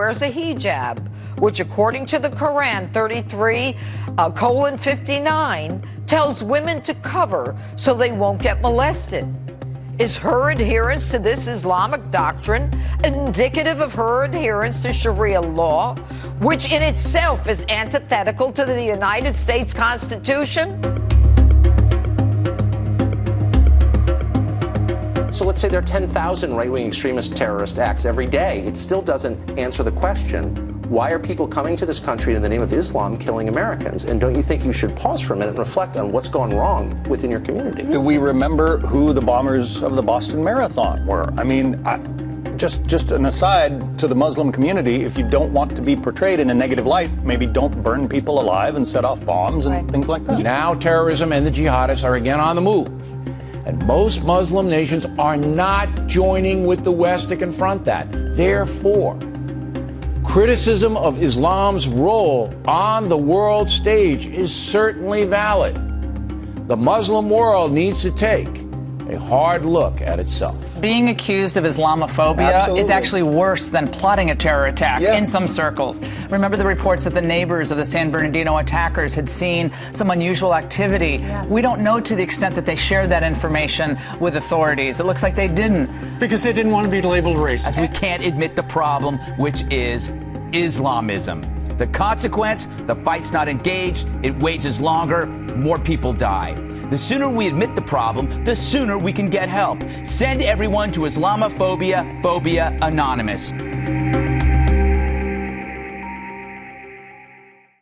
wears a hijab, which according to the Quran 33:59 tells women to cover so they won't get molested. Is her adherence to this Islamic doctrine indicative of her adherence to Sharia law, which in itself is antithetical to the United States Constitution? So let's say there are 10,000 right-wing extremist terrorist acts every day. It still doesn't answer the question, why are people coming to this country in the name of Islam killing Americans? And don't you think you should pause for a minute and reflect on what's gone wrong within your community? Do we remember who the bombers of the Boston Marathon were? I mean, just an aside to the Muslim community, if you don't want to be portrayed in a negative light, maybe don't burn people alive and set off bombs and things like that. Now terrorism and the jihadists are again on the move. And most Muslim nations are not joining with the West to confront that. Therefore, criticism of Islam's role on the world stage is certainly valid. The Muslim world needs to take a hard look at itself. Being accused of Islamophobia is actually worse than plotting a terror attack in some circles. Remember the reports that the neighbors of the San Bernardino attackers had seen some unusual activity. We don't know to the extent that they shared that information with authorities. It looks like they didn't. Because they didn't want to be labeled racist. We can't admit the problem, which is Islamism. The consequence, the fight's not engaged, it wages longer, more people die. The sooner we admit the problem, the sooner we can get help. Send everyone to Islamophobia Anonymous.